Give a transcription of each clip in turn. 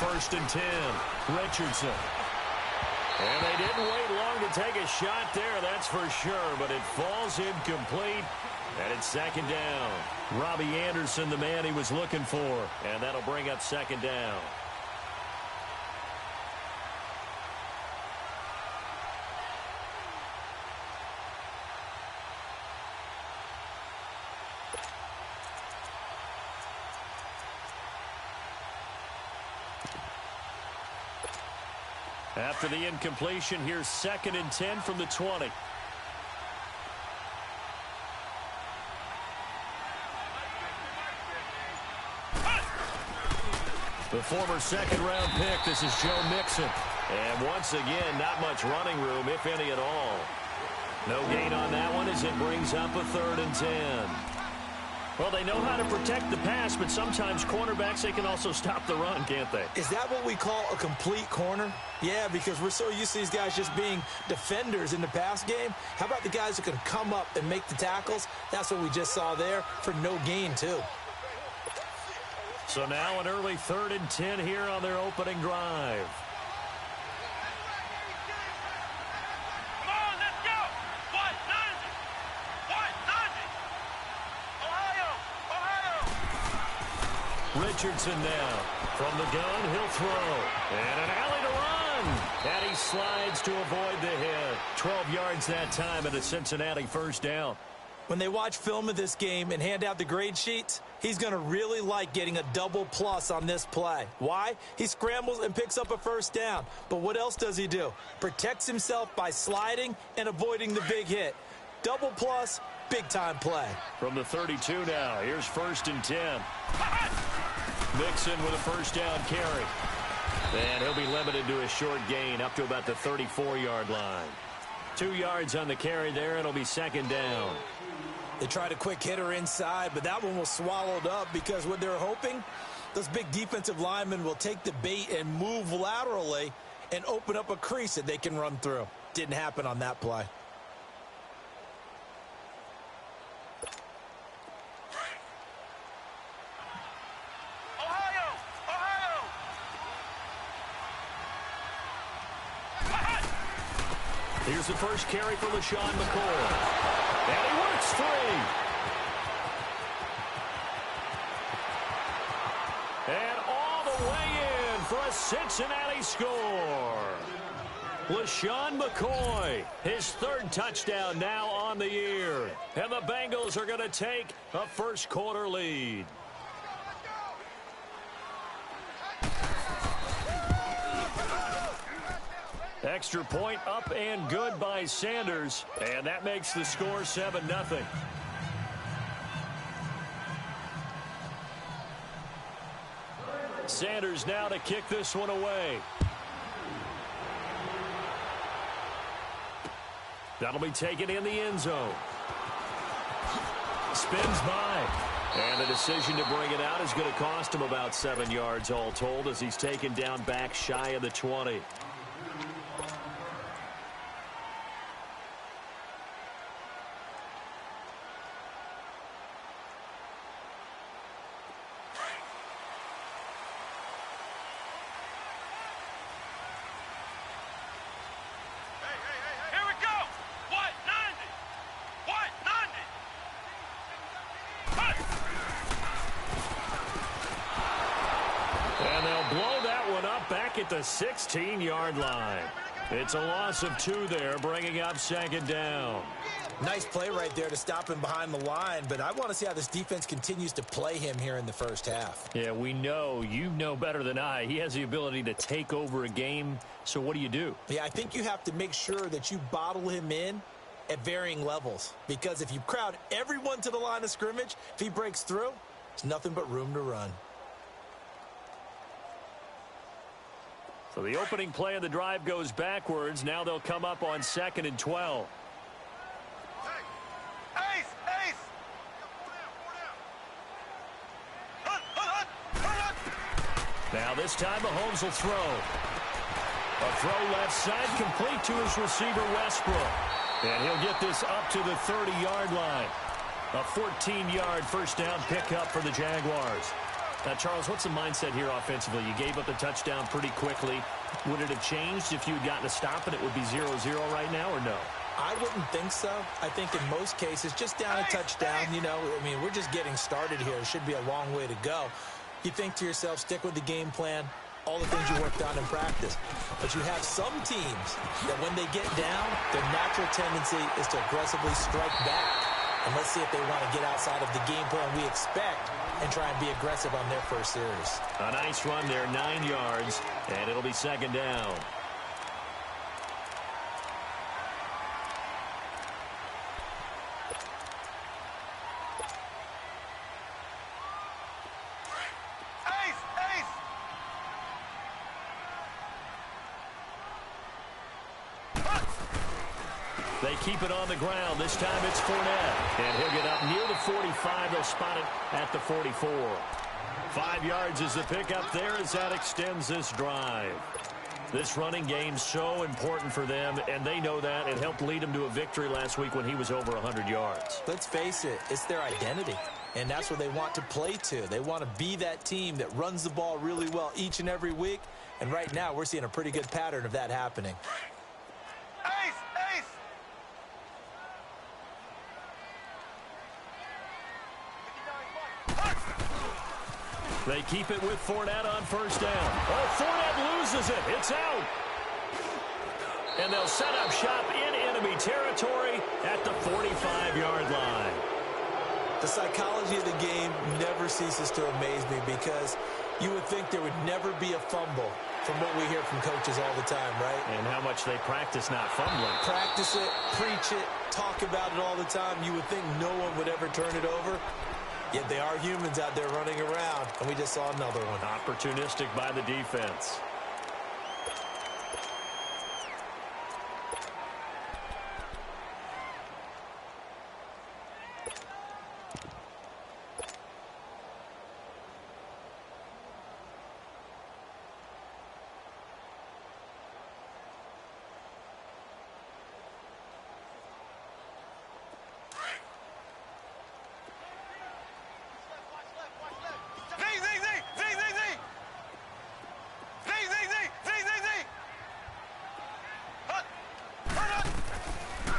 first and 10. Richardson. And they didn't wait long to take a shot there, that's for sure, but it falls incomplete, and it's second down. Robbie Anderson, the man he was looking for, and that'll bring up second down. After the incompletion, here's second and 10 from the 20. The former second-round pick, this is Joe Mixon. And once again, not much running room, if any at all. No gain on that one as it brings up a third and 10. Well, they know how to protect the pass, but sometimes cornerbacks, they can also stop the run, can't they? Is that what we call a complete corner? Yeah, because we're so used to these guys just being defenders in the pass game. How about the guys who can come up and make the tackles? That's what we just saw there for no gain, too. So now an early third and 10 here on their opening drive. Richardson now. From the gun, he'll throw. And an alley to run. And he slides to avoid the hit. 12 yards that time and a Cincinnati first down. When they watch film of this game and hand out the grade sheets, he's going to really like getting a double plus on this play. Why? He scrambles and picks up a first down. But what else does he do? Protects himself by sliding and avoiding the big hit. Double plus, big-time play. From the 32 now, here's first and 10. Mixon with a first down carry. And he'll be limited to a short gain up to about the 34-yard line. 2 yards on the carry there, and it'll be second down. They tried a quick hitter inside, but that one was swallowed up because what they're hoping, those big defensive linemen will take the bait and move laterally and open up a crease that they can run through. Didn't happen on that play. Here's the first carry for LaShawn McCoy. And he works free. And all the way in for a Cincinnati score. LaShawn McCoy, his third touchdown now on the year. And the Bengals are going to take a first-quarter lead. Extra point up and good by Sanders. And that makes the score 7-0. Sanders now to kick this one away. That'll be taken in the end zone. Spins by. And the decision to bring it out is going to cost him about 7 yards all told as he's taken down back shy of the 20. At the 16-yard line. It's a loss of 2 there, bringing up second down. Nice play right there to stop him behind the line, but I want to see how this defense continues to play him here in the first half. Yeah, we know. You know better than I. He has the ability to take over a game, so what do? Yeah, I think you have to make sure that you bottle him in at varying levels, because if you crowd everyone to the line of scrimmage, if he breaks through, there's nothing but room to run. So the opening play of the drive goes backwards. Now they'll come up on 2nd and 12. Now this time Mahomes will throw. A throw left side complete to his receiver Westbrook. And he'll get this up to the 30-yard line. A 14-yard first down pickup for the Jaguars. Charles, what's the mindset here offensively? You gave up the touchdown pretty quickly. Would it have changed if you had gotten a stop and it would be 0-0 right now, or no? I wouldn't think so. I think in most cases, just down a touchdown, you know, I mean, we're just getting started here. It should be a long way to go. You think to yourself, stick with the game plan, all the things you worked on in practice. But you have some teams that when they get down, their natural tendency is to aggressively strike back. And let's see if they want to get outside of the game plan we expect and try and be aggressive on their first series. A nice run there, 9 yards, and it'll be second down. They keep it on the ground. This time it's Fournette. And he'll get up near the 45. They'll spot it at the 44. 5 yards is the pickup there as that extends this drive. This running game's so important for them, and they know that. It helped lead them to a victory last week when he was over 100 yards. Let's face it, it's their identity. And that's what they want to play to. They want to be that team that runs the ball really well each and every week. And right now, we're seeing a pretty good pattern of that happening. They keep it with Fournette on first down. Oh, Fournette loses it. It's out. And they'll set up shop in enemy territory at the 45-yard line. The psychology of the game never ceases to amaze me because you would think there would never be a fumble from what we hear from coaches all the time, right? And how much they practice not fumbling. Practice it, preach it, talk about it all the time. You would think no one would ever turn it over. Yet they are humans out there running around, and we just saw another one. Opportunistic by the defense.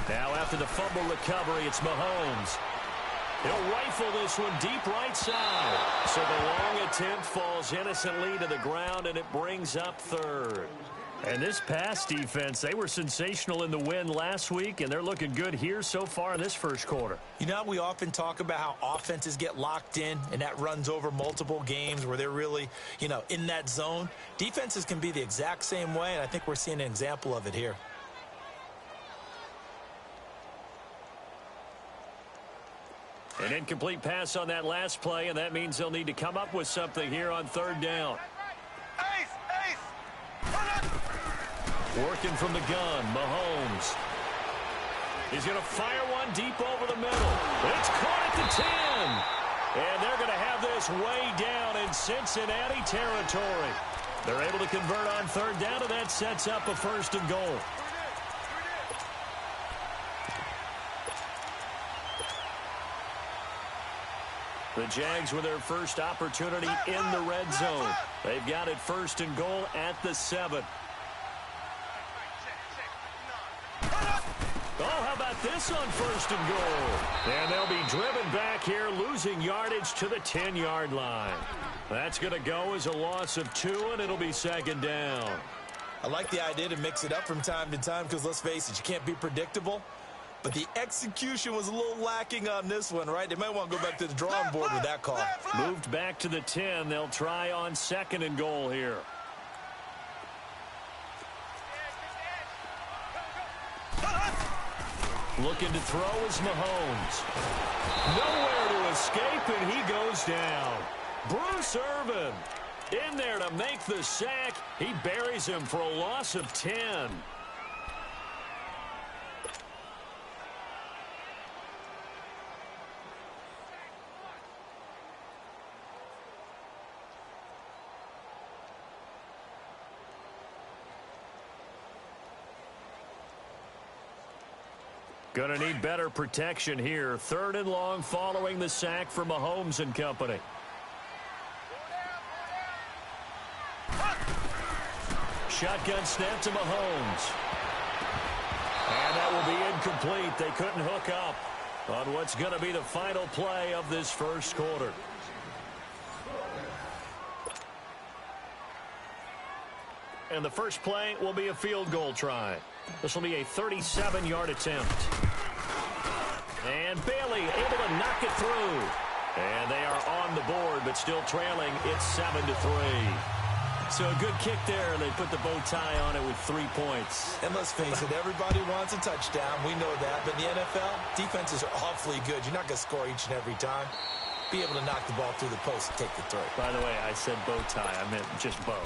Now after the fumble recovery, it's Mahomes. He'll rifle this one deep right side. So the long attempt falls innocently to the ground, and it brings up third. And this pass defense, they were sensational in the win last week, and they're looking good here so far in this first quarter. You know, we often talk about how offenses get locked in, and that runs over multiple games where they're really, you know, in that zone. Defenses can be the exact same way, and I think we're seeing an example of it here. An incomplete pass on that last play, and that means they'll need to come up with something here on third down. Working from the gun, Mahomes. He's going to fire one deep over the middle. It's caught at the 10. And they're going to have this way down in Cincinnati territory. They're able to convert on third down, and that sets up a first and goal. The Jags with their first opportunity in the red zone. They've got it first and goal at the 7. Oh, how about this on first and goal? And they'll be driven back here, losing yardage to the 10-yard line. That's going to go as a loss of 2, and it'll be second down. I like the idea to mix it up from time to time because, let's face it, you can't be predictable. But the execution was a little lacking on this one, right? They might want to go back to the drawing board with that call. Moved back to the 10. They'll try on second and goal here. Looking to throw is Mahomes. Nowhere to escape, and he goes down. Bruce Irvin in there to make the sack. He buries him for a loss of 10. Going to need better protection here. Third and long following the sack for Mahomes and company. shotgun snap to Mahomes. And that will be incomplete. They couldn't hook up on what's going to be the final play of this first quarter. And the first play will be a field goal try. This will be a 37-yard attempt. And Bailey able to knock it through. And they are on the board, but still trailing. It's 7-3. So a good kick there, and they put the bow tie on it with 3 points. And let's face it, everybody wants a touchdown. We know that. But in the NFL, defenses are awfully good. You're not going to score each and every time. Be able to knock the ball through the post and take the throw. By the way, I said bow tie. I meant just bow.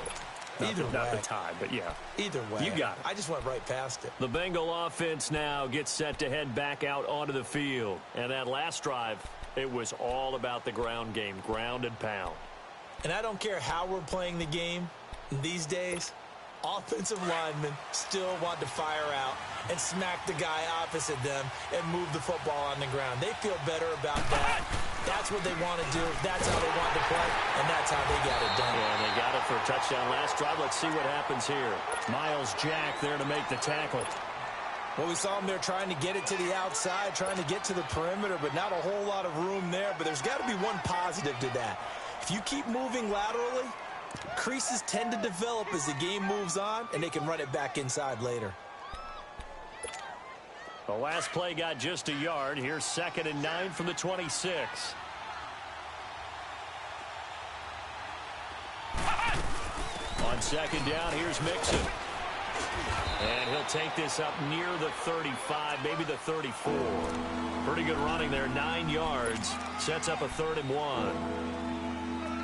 Not the tie, but yeah. Either way. You got it. I just went right past it. The Bengal offense now gets set to head back out onto the field. And that last drive, it was all about the ground game, ground and pound. And I don't care how we're playing the game these days, offensive linemen still want to fire out and smack the guy opposite them and move the football on the ground. They feel better about that. That's what they want to do. That's how they want to play, and that's how they got it done. Yeah, they got it for a touchdown last drive. Let's see what happens here. Miles Jack there to make the tackle. Well, we saw him there trying to get it to the outside, trying to get to the perimeter, but not a whole lot of room there. But there's got to be one positive to that. If you keep moving laterally, creases tend to develop as the game moves on, and they can run it back inside later. The last play got just a yard. Here's 2nd and 9 from the 26. On 2nd down, here's Mixon. And he'll take this up near the 35, maybe the 34. Pretty good running there, 9 yards. Sets up a 3rd and 1.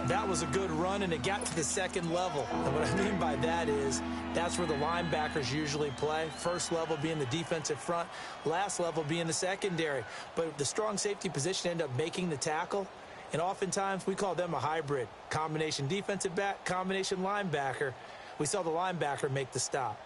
That was a good run, and it got to the second level. And what I mean by that is that's where the linebackers usually play. First level being the defensive front, last level being the secondary. But the strong safety position ended up making the tackle, and oftentimes we call them a hybrid. Combination defensive back, combination linebacker. We saw the linebacker make the stop.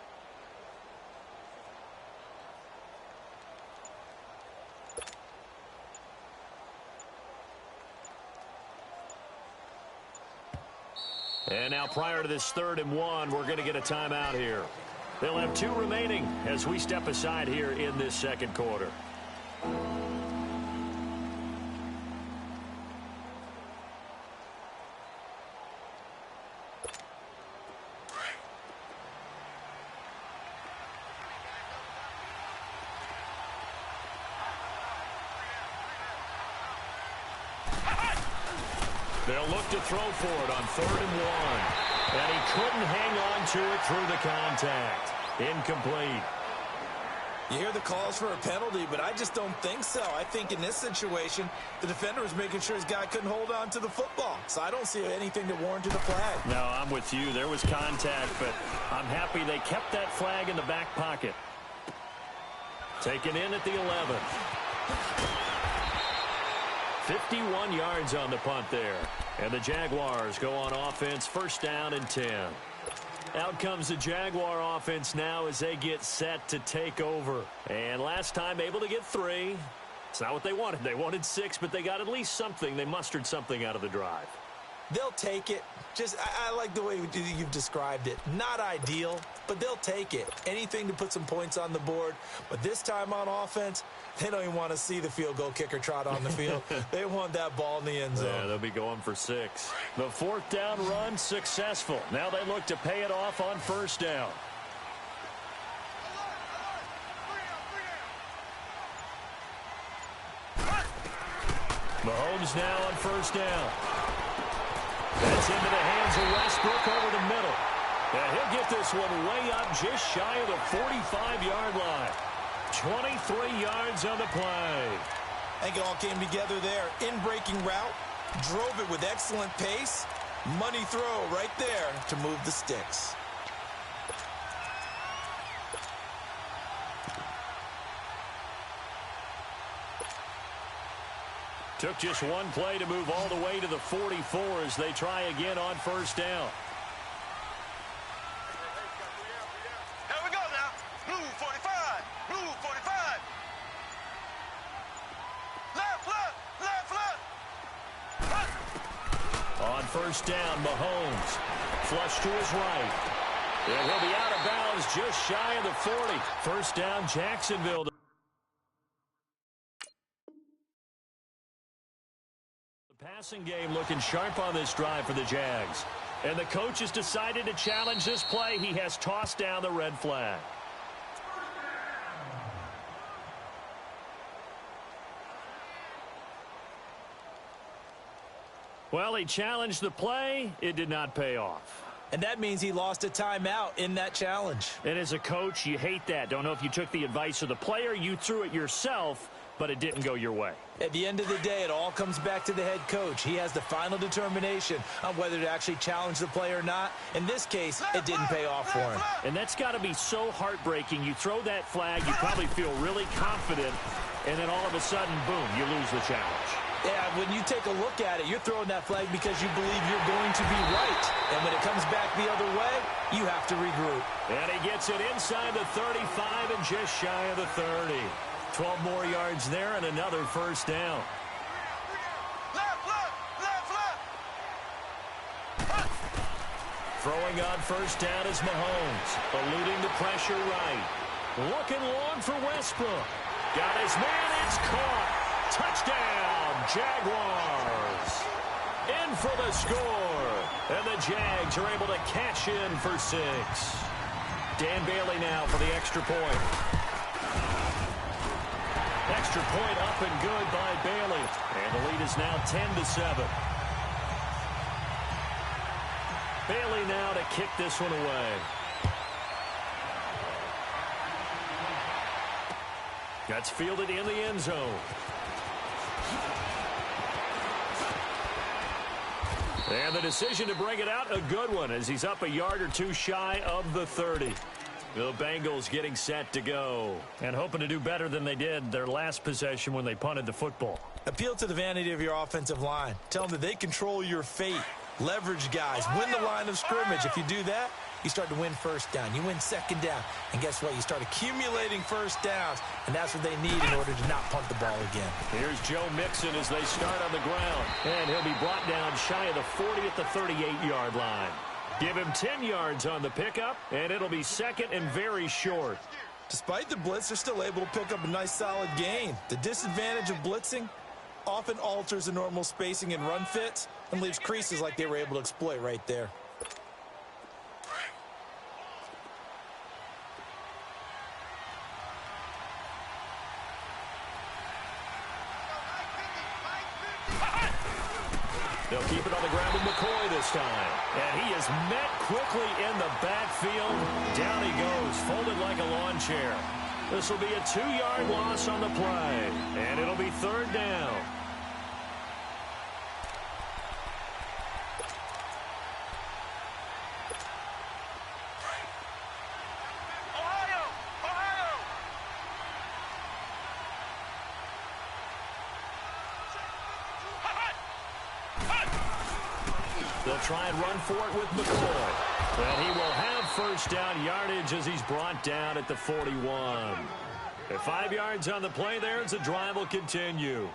And now prior to this 3rd and 1, we're going to get a timeout here. They'll have 2 remaining as we step aside here in this second quarter. They'll look to throw for it on 3rd and 1. And he couldn't hang on to it through the contact. Incomplete. You hear the calls for a penalty, but I just don't think so. I think in this situation, the defender was making sure his guy couldn't hold on to the football. So I don't see anything that warranted a flag. No, I'm with you. There was contact, but I'm happy they kept that flag in the back pocket. Taken in at the 11. 51 yards on the punt there. And the Jaguars go on offense, 1st down and 10. Out comes the Jaguar offense now as they get set to take over. And last time able to get 3. It's not what they wanted. They wanted 6, but they got at least something. They mustered something out of the drive. They'll take it. I like the way you've described it. Not ideal, but they'll take it. Anything to put some points on the board. But this time on offense, they don't even want to see the field goal kicker trot on the field. They want that ball in the end zone. Yeah, they'll be going for 6. The 4th down run successful. Now they look to pay it off on 1st down. Mahomes now on 1st down. That's into the hands of Westbrook over the middle. And he'll get this one way up just shy of the 45-yard line. 23 yards on the play. I think it all came together there. In-breaking route, drove it with excellent pace. Money throw right there to move the sticks. Took just one play to move all the way to the 44 as they try again on 1st down. Here we go now. Blue 45. Blue 45. Left, left, left, left. On 1st down, Mahomes. Flush to his right. And he'll be out of bounds just shy of the 40. First down, Jacksonville. The passing game looking sharp on this drive for the Jags. And the coach has decided to challenge this play. He has tossed down the red flag. Well, he challenged the play. It did not pay off. And that means he lost a timeout in that challenge. And as a coach, you hate that. Don't know if you took the advice of the player, you threw it yourself, but it didn't go your way. At the end of the day, it all comes back to the head coach. He has the final determination on whether to actually challenge the play or not. In this case, it didn't pay off for him. And that's got to be so heartbreaking. You throw that flag, you probably feel really confident, and then all of a sudden, boom, you lose the challenge. Yeah, when you take a look at it, you're throwing that flag because you believe you're going to be right. And when it comes back the other way, you have to regroup. And he gets it inside the 35 and just shy of the 30. 12 more yards there and another first down. Throwing on first down is Mahomes. Eluding the pressure right. Looking long for Westbrook. Got his man. It's caught. Touchdown, Jaguars. In for the score. And the Jags are able to cash in for 6. Dan Bailey now for the extra point. Extra point up and good by Bailey. And the lead is now 10-7. Bailey now to kick this one away. That's fielded in the end zone. And the decision to bring it out, a good one, as he's up a yard or two shy of the 30. The Bengals getting set to go and hoping to do better than they did their last possession when they punted the football. Appeal to the vanity of your offensive line. Tell them that they control your fate. Leverage guys. Win the line of scrimmage. If you do that, you start to win first down. You win second down. And guess what? You start accumulating first downs. And that's what they need in order to not punt the ball again. Here's Joe Mixon as they start on the ground. And he'll be brought down shy of the 40 at the 38-yard line. Give him 10 yards on the pickup, and it'll be second and very short. Despite the blitz, they're still able to pick up a nice solid gain. The disadvantage of blitzing often alters the normal spacing and run fits and leaves creases like they were able to exploit right there. They'll keep it on the ground with McCoy this time. And he is met quickly in the backfield. Down he goes, folded like a lawn chair. This will be a 2-yard loss on the play. And it'll be third down. They'll try and run for it with McCoy. And he will have first down yardage as he's brought down at the 41. At 5 yards on the play there as the drive will continue.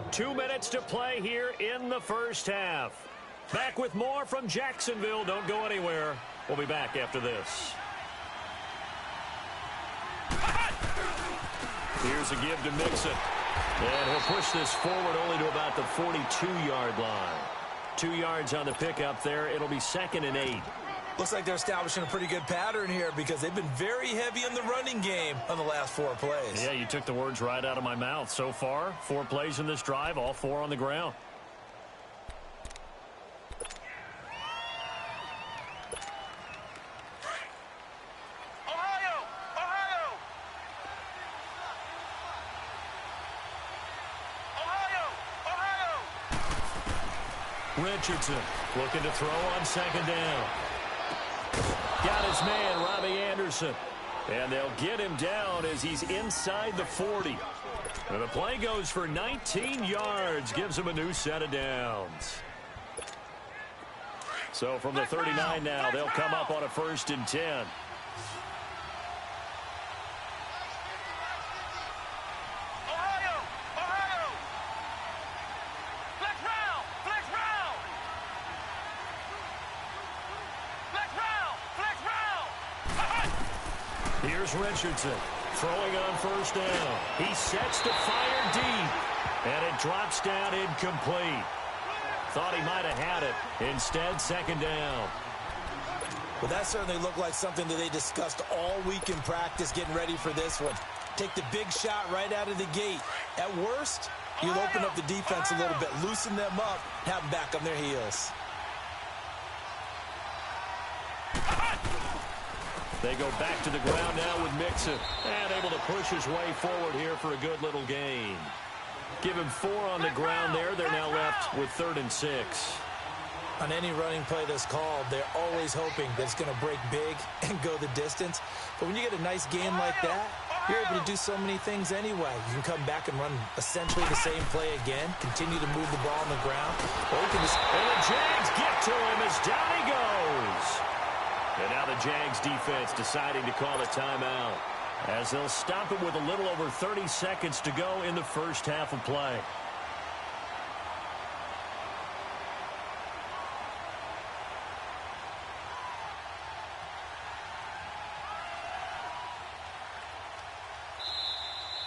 2 minutes to play here in the first half. Back with more from Jacksonville. Don't go anywhere. We'll be back after this. Here's a give to Mixon. And he'll push this forward only to about the 42-yard line. 2 yards on the pickup there. It'll be 2nd and 8. Looks like they're establishing a pretty good pattern here because they've been very heavy in the running game on the last 4 plays. Yeah, you took the words right out of my mouth. So far, 4 plays in this drive, all 4 on the ground. Richardson looking to throw on 2nd down. Got his man, Robbie Anderson. And they'll get him down as he's inside the 40. And the play goes for 19 yards. Gives him a new set of downs. So from the 39 now, they'll come up on a 1st and 10. Here's Richardson throwing on first down. He sets to fire deep, and it drops down incomplete. Thought he might have had it. Instead, second down. Well, that certainly looked like something that they discussed all week in practice getting ready for this one. Take the big shot right out of the gate. At worst, you'll open up the defense a little bit, loosen them up, have them back on their heels. They go back to the ground now with Mixon. And able to push his way forward here for a good little gain. Give him 4 on the ground there. They're now left with 3rd and 6. On any running play that's called, they're always hoping that it's going to break big and go the distance. But when you get a nice gain like that, you're able to do so many things anyway. You can come back and run essentially the same play again, continue to move the ball on the ground. Or you can just... And the Jags get to him as down he goes. And now the Jags defense deciding to call a timeout, as they'll stop it with a little over 30 seconds to go in the first half of play.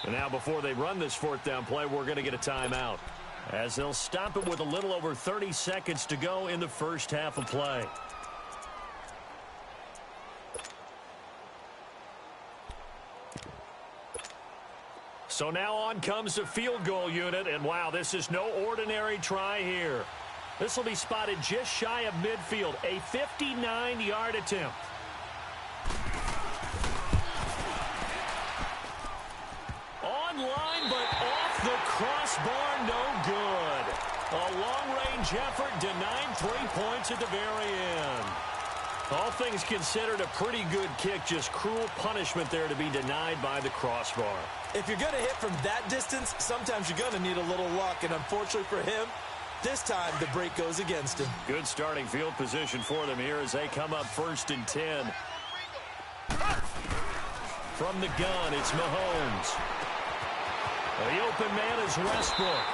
And now before they run this 4th down play, we're going to get a timeout, as they'll stop it with a little over 30 seconds to go in the first half of play. So now on comes the field goal unit, and wow, this is no ordinary try here. This will be spotted just shy of midfield, a 59-yard attempt. Online, but off the crossbar, no good. A long-range effort denied 3 points at the very end. All things considered, a pretty good kick, just cruel punishment there to be denied by the crossbar. If you're going to hit from that distance, sometimes you're going to need a little luck, and unfortunately for him, this time the break goes against him. Good starting field position for them here as they come up 1st and 10. From the gun, it's Mahomes. The open man is Westbrook.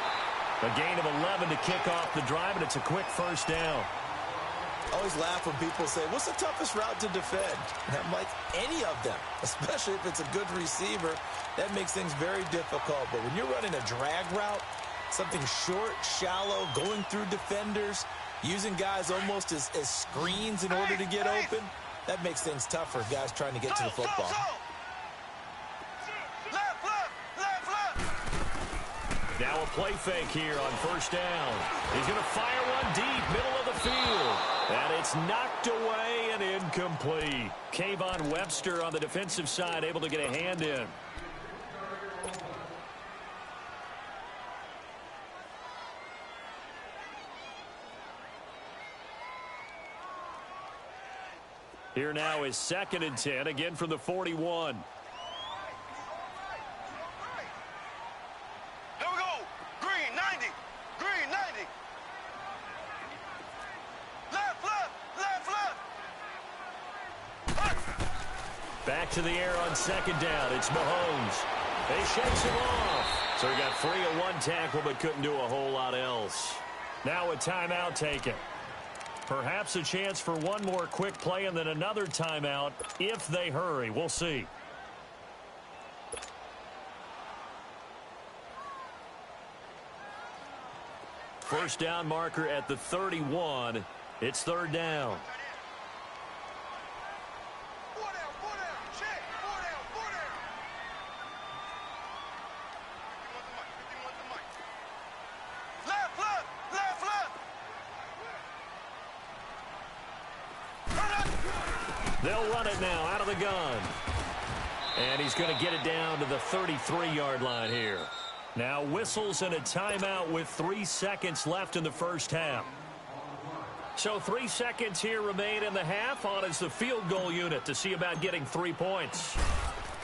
A gain of 11 to kick off the drive, and it's a quick first down. I always laugh when people say, what's the toughest route to defend? And I'm like, any of them, especially if it's a good receiver. That makes things very difficult. But when you're running a drag route, something short, shallow, going through defenders, using guys almost as screens in order to get open, that makes things tough for guys trying to get to the football. Now a play fake here on first down. He's going to fire one deep, middle of the field. And it's knocked away and incomplete. Kayvon Webster on the defensive side able to get a hand in. Here now is 2nd and 10, again from the 41. Back to the air on 2nd down. It's Mahomes. They shakes him off. So he got free of one tackle but couldn't do a whole lot else. Now a timeout taken. Perhaps a chance for one more quick play and then another timeout if they hurry. We'll see. First down marker at the 31. It's 3rd down. They'll run it now out of the gun. And he's going to get it down to the 33-yard line here. Now whistles and a timeout with 3 seconds left in the first half. So 3 seconds here remain in the half. On is the field goal unit to see about getting 3 points.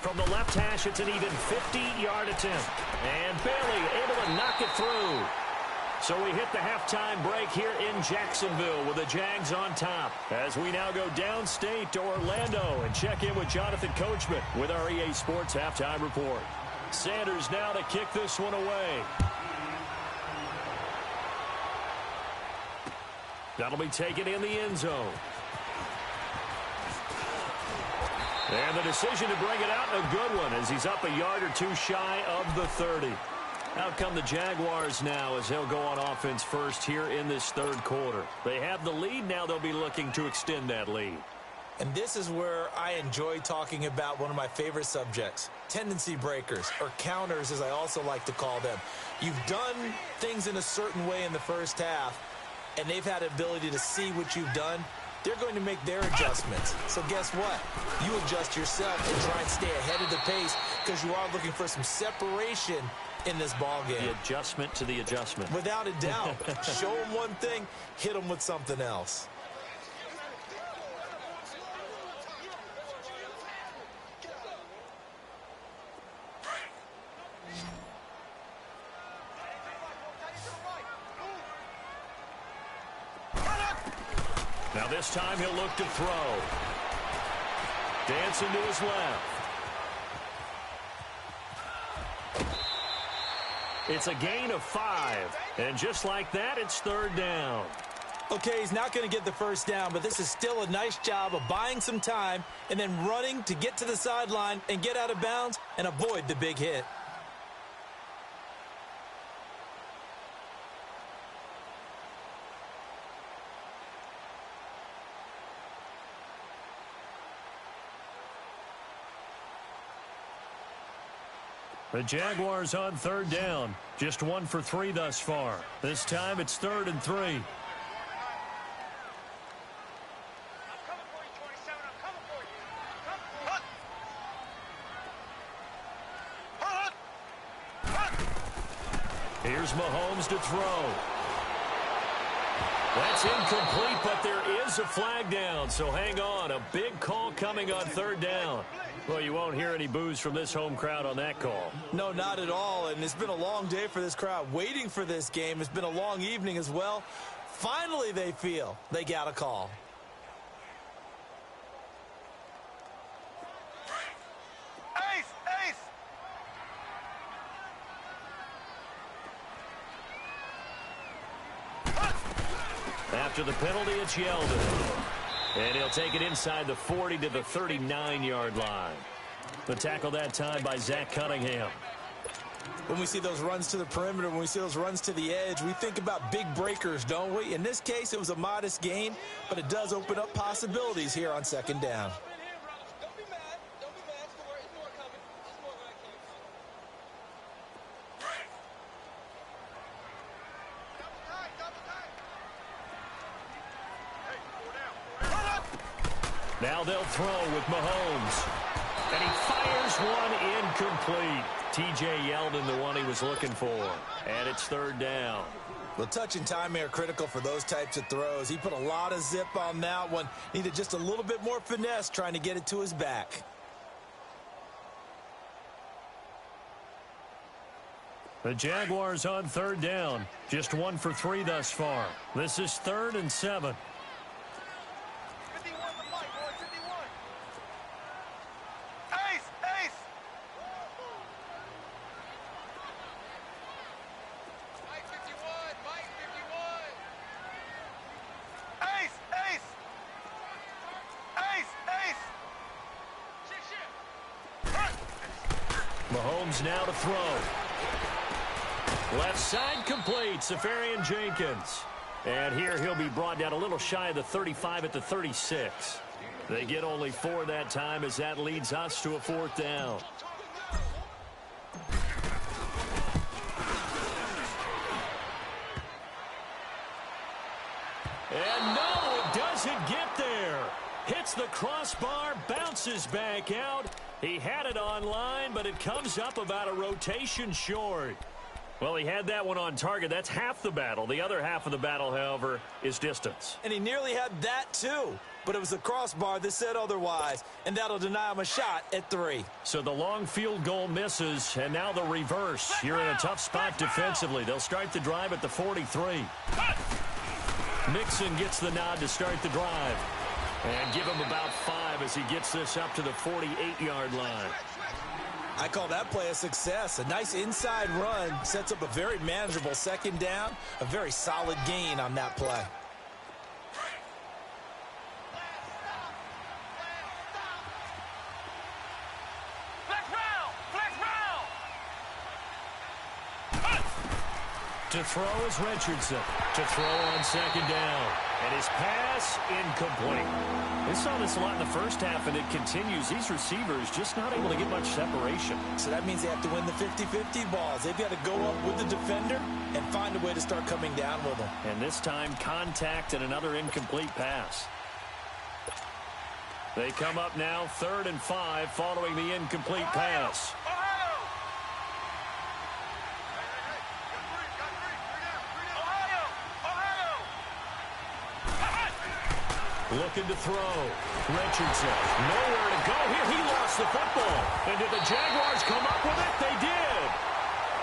From the left hash, it's an even 50-yard attempt. And Bailey able to knock it through. So we hit the halftime break here in Jacksonville with the Jags on top. As we now go downstate to Orlando and check in with Jonathan Coachman with our EA Sports Halftime Report. Sanders now to kick this one away. That'll be taken in the end zone. And the decision to bring it out, a good one, as he's up a yard or two shy of the 30. Out come the Jaguars now as they'll go on offense first here in this third quarter. They have the lead. Now they'll be looking to extend that lead. And this is where I enjoy talking about one of my favorite subjects, tendency breakers, or counters as I also like to call them. You've done things in a certain way in the first half, and they've had the ability to see what you've done. They're going to make their adjustments. So guess what? You adjust yourself and try and stay ahead of the pace because you are looking for some separation in this ball game. The adjustment to the adjustment. Without a doubt. Show them one thing, hit them with something else. Now this time he'll look to throw. Dancing to his left. It's a gain of 5. And just like that, it's third down. Okay, he's not going to get the first down, but this is still a nice job of buying some time and then running to get to the sideline and get out of bounds and avoid the big hit. The Jaguars on third down. Just 1 for 3 thus far. This time it's 3rd and 3. I'm coming for you, 27. I'm coming for you. Here's Mahomes to throw. That's incomplete, but there is a flag down, so hang on. A big call coming on third down. Well, you won't hear any boos from this home crowd on that call. No, not at all, and it's been a long day for this crowd waiting for this game. It's been a long evening as well. Finally, they feel they got a call. Ace! Ace! After the penalty, it's Yeldon. And he'll take it inside the 40 to the 39-yard line. The tackle that time by Zach Cunningham. When we see those runs to the perimeter, when we see those runs to the edge, we think about big breakers, don't we? In this case, it was a modest gain, but it does open up possibilities here on second down. Don't be mad. Don't be mad. It's more coming. It's more when I came. Double tight. Hey, 4 down. Now they'll throw with Mahomes. And he fires one incomplete. T.J. Yeldon, the one he was looking for. And it's third down. Well, touch and timing are critical for those types of throws. He put a lot of zip on that one. Needed just a little bit more finesse trying to get it to his back. The Jaguars on third down. Just 1 for 3 thus far. This is 3rd and 7. 51 the mic, boy. 51. Ace! Ace! Mike 51. Mike 51. Ace! Ace! Ace! Mahomes now to throw. Left side complete. Safarian Jenkins. And here he'll be brought down a little shy of the 35 at the 36. They get only 4 that time as that leads us to a 4th down. And no, it doesn't get there. Hits the crossbar, bounces back out. He had it on line, but it comes up about a rotation short. Well, he had that one on target. That's half the battle. The other half of the battle, however, is distance. And he nearly had that too. But it was the crossbar that said otherwise. And that'll deny him a shot at 3. So the long field goal misses, and now the reverse. You're in a tough spot defensively. They'll start the drive at the 43. Mixon gets the nod to start the drive. And give him about 5 as he gets this up to the 48-yard line. I call that play a success. A nice inside run sets up a very manageable second down. A very solid gain on that play. To throw is Richardson. To throw on second down. And his pass incomplete. We saw this a lot in the first half, and it continues. These receivers just not able to get much separation. So that means they have to win the 50-50 balls. They've got to go up with the defender and find a way to start coming down with them. And this time, contact and another incomplete pass. They come up now 3rd and 5 following the incomplete pass. Looking to throw. Richardson. Nowhere to go here. He lost the football. And did the Jaguars come up with it? They did.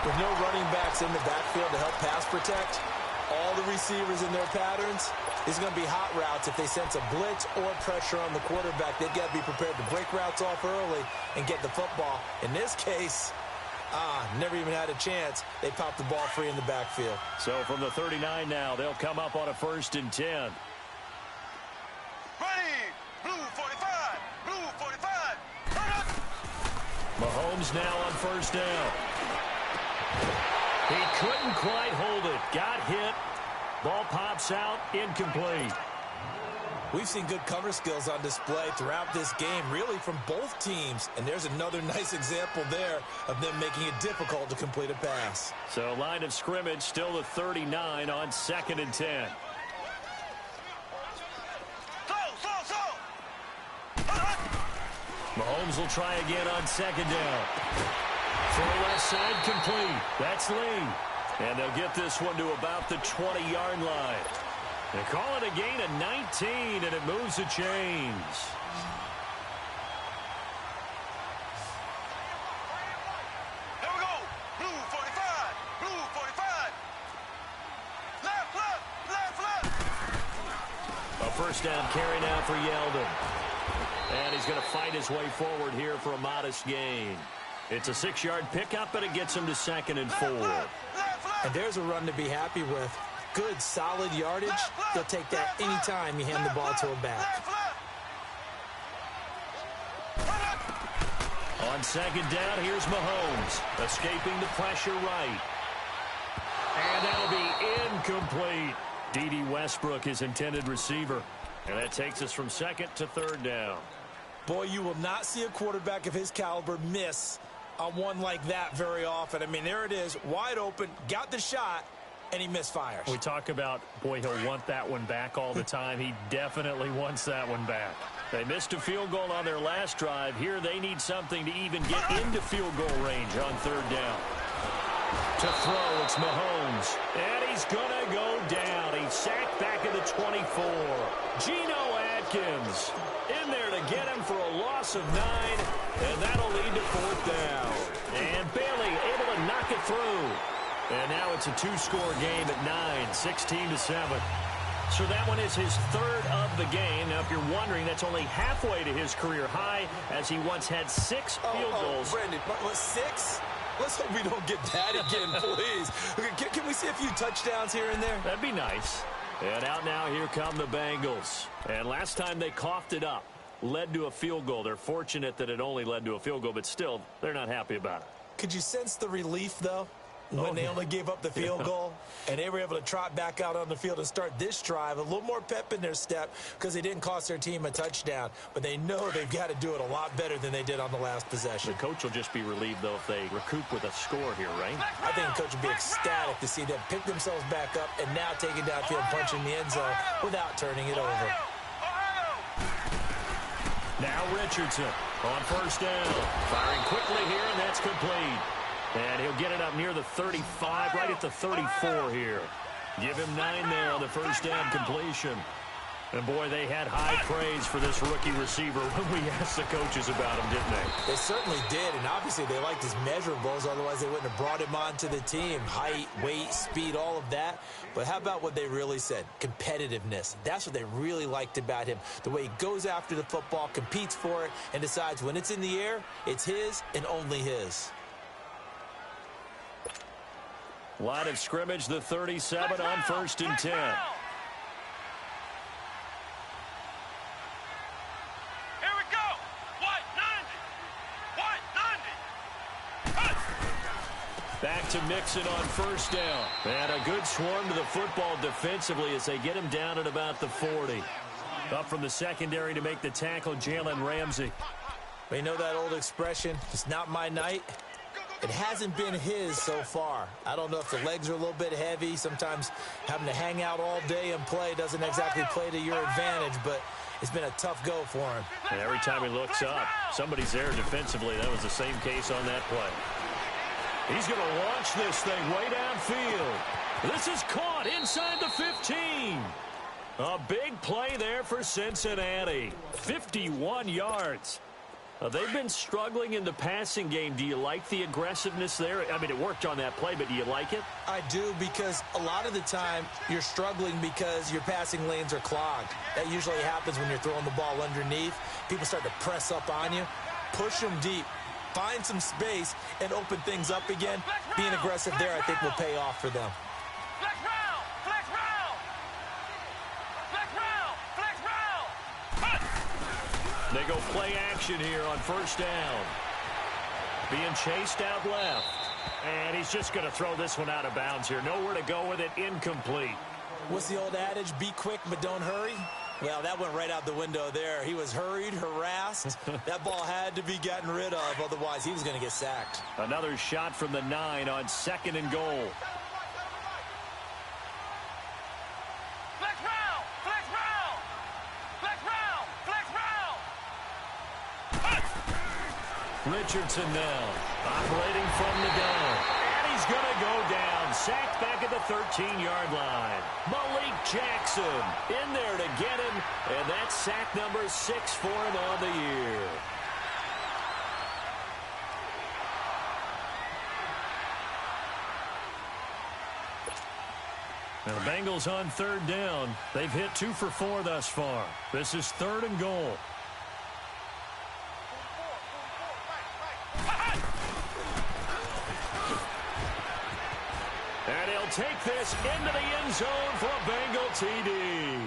With no running backs in the backfield to help pass protect, all the receivers in their patterns, these are going to be hot routes. If they sense a blitz or pressure on the quarterback, they've got to be prepared to break routes off early and get the football. In this case, never even had a chance. They popped the ball free in the backfield. So from the 39 now, they'll come up on a 1st and 10. Mahomes now on 1st down. He couldn't quite hold it. Got hit. Ball pops out. Incomplete. We've seen good cover skills on display throughout this game, really from both teams. And there's another nice example there of them making it difficult to complete a pass. So line of scrimmage still the 39 on 2nd and 10. Mahomes will try again on 2nd down. Throw left side complete. That's Lee. And they'll get this one to about the 20-yard line. They call it a gain of 19, and it moves the chains. Here we go. Blue 45. Blue 45. Left. A 1st down carry now for Yeldon. And he's going to fight his way forward here for a modest gain. It's a 6-yard pickup, but it gets him to 2nd and 4. And there's a run to be happy with. Good, solid yardage. They'll take that anytime you hand the ball to a back. On 2nd down, here's Mahomes. Escaping the pressure right. And that'll be incomplete. D.D. Westbrook, his intended receiver. And that takes us from 2nd to 3rd down. Boy, you will not see a quarterback of his caliber miss on one like that very often. I mean, there it is, wide open, got the shot, and he misfires. We talk about, boy, he'll want that one back all the time. He definitely wants that one back. They missed a field goal on their last drive. Here they need something to even get into field goal range on 3rd down. To throw, it's Mahomes. And he's going to go down. He's sacked back at the 24. Geno Atkins in there to get him for a loss of 9. And that'll lead to 4th down. And Bailey able to knock it through. And now it's a 2-score game at 9, 16-7. So that one is his 3rd of the game. Now, if you're wondering, that's only halfway to his career high, as he once had 6 field goals. Brandon, 6? Let's hope we don't get that again, please. Can we see a few touchdowns here and there? That'd be nice. And out now, here come the Bengals. And last time they coughed it up, led to a field goal. They're fortunate that it only led to a field goal, but still, they're not happy about it. Could you sense the relief, though, when they only gave up the field goal? And they were able to trot back out on the field and start this drive. A little more pep in their step because they didn't cost their team a touchdown. But they know they've got to do it a lot better than they did on the last possession. The coach will just be relieved, though, if they recoup with a score here, right? I think the coach would be ecstatic to see them pick themselves back up and now take it downfield, punching the end zone without turning it over. Now Richardson on 1st down. Firing quickly here, and that's complete. And he'll get it up near the 35, right at the 34 here. Give him 9 there on the 1st down completion. And, boy, they had high praise for this rookie receiver when we asked the coaches about him, didn't they? They certainly did, and obviously they liked his measurables. Otherwise, they wouldn't have brought him onto the team. Height, weight, speed, all of that. But how about what they really said? Competitiveness. That's what they really liked about him. The way he goes after the football, competes for it, and decides when it's in the air, it's his and only his. Line of scrimmage, the 37 on 1st and 10. Back to Mixon on first down. And a good swarm to the football defensively as they get him down at about the 40. Up from the secondary to make the tackle, Jalen Ramsey. You know that old expression, it's not my night? It hasn't been his so far. I don't know if the legs are a little bit heavy. Sometimes having to hang out all day and play doesn't exactly play to your advantage, but it's been a tough go for him. And every time he looks up, somebody's there defensively. That was the same case on that play. He's going to launch this thing way downfield. This is caught inside the 15. A big play there for Cincinnati. 51 yards. They've been struggling in the passing game. Do you like the aggressiveness there? I mean, it worked on that play, but do you like it? I do, because a lot of the time you're struggling because your passing lanes are clogged. That usually happens when you're throwing the ball underneath. People start to press up on you. Push them deep. Find some space and open things up again. Being aggressive there, I think, will pay off for them. Flex round! Flex round! Flex round! Flex round! They go play action here on first down. Being chased out left. And he's just going to throw this one out of bounds here. Nowhere to go with it. Incomplete. What's the old adage? Be quick, but don't hurry. Well, that went right out the window there. He was hurried, harassed. That ball had to be gotten rid of. Otherwise, he was going to get sacked. Another shot from the 9 on 2nd and goal. Flex round! Flex round! Flex round! Flex round! Richardson now operating from the gun. And he's going to go down. Sacked back at the 13-yard line. Malik Jackson in there to get him. And that's sack number 6 for him on the year. Now the Bengals on 3rd down. They've hit 2 for 4 thus far. This is 3rd and goal. And he'll take this into the end zone for a Bengal TD.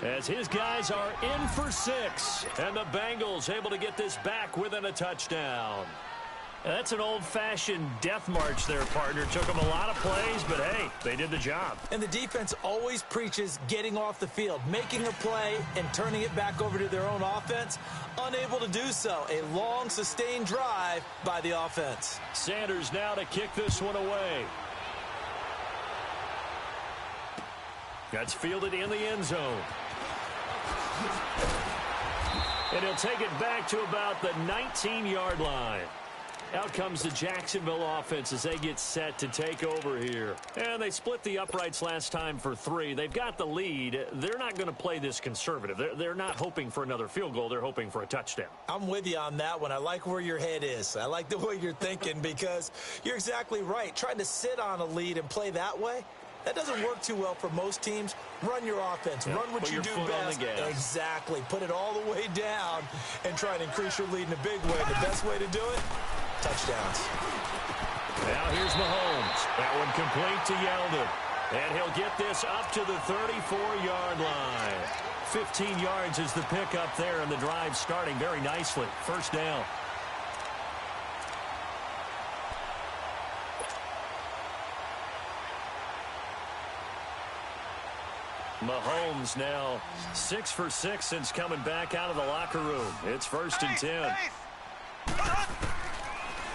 As his guys are in for 6. And the Bengals able to get this back within a touchdown. That's an old-fashioned death march there, partner. Took them a lot of plays, but hey, they did the job. And the defense always preaches getting off the field, making a play, and turning it back over to their own offense. Unable to do so. A long, sustained drive by the offense. Sanders now to kick this one away. That's fielded in the end zone. And he'll take it back to about the 19-yard line. Out comes the Jacksonville offense as they get set to take over here. And they split the uprights last time for 3. They've got the lead. They're not going to play this conservative. They're not hoping for another field goal. They're hoping for a touchdown. I'm with you on that one. I like where your head is. I like the way you're thinking because you're exactly right. Trying to sit on a lead and play that way, that doesn't work too well for most teams. Run your offense. Run what you do best. Exactly. Put it all the way down and try and increase your lead in a big way. The best way to do it, touchdowns. Now here's Mahomes. That one complete to Yeldon. And he'll get this up to the 34-yard line. 15 yards is the pickup there, and the drive starting very nicely. First down. Mahomes now 6 for 6 since coming back out of the locker room. It's 1st and 10.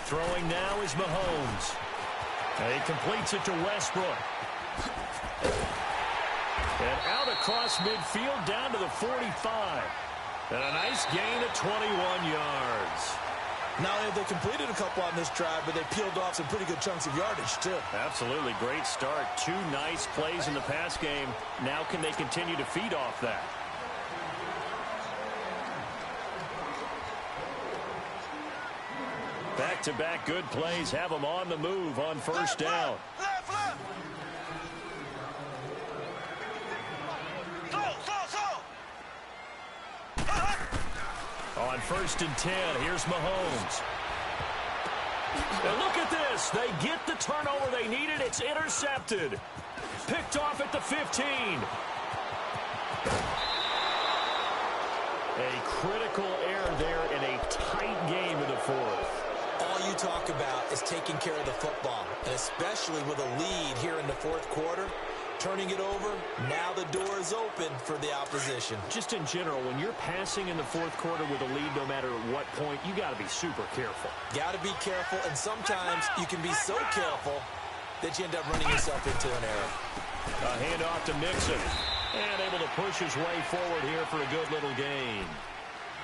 Throwing now is Mahomes. And he completes it to Westbrook. And out across midfield down to the 45. And a nice gain of 21 yards. Not only have they completed a couple on this drive, but they peeled off some pretty good chunks of yardage, too. Absolutely. Great start. 2 nice plays in the pass game. Now can they continue to feed off that? Back-to-back good plays have them on the move on first down. Left. On 1st and 10, here's Mahomes. And look at this. They get the turnover they needed. It's intercepted. Picked off at the 15. A critical error there in a tight game in the 4th. All you talk about is taking care of the football, and especially with a lead here in the fourth quarter. Turning it over, now the door is open for the opposition. Just in general, when you're passing in the fourth quarter with a lead, no matter at what point, you got to be super careful. Got to be careful, and sometimes you can be so careful that you end up running yourself into an error. A handoff to Mixon, and able to push his way forward here for a good little gain.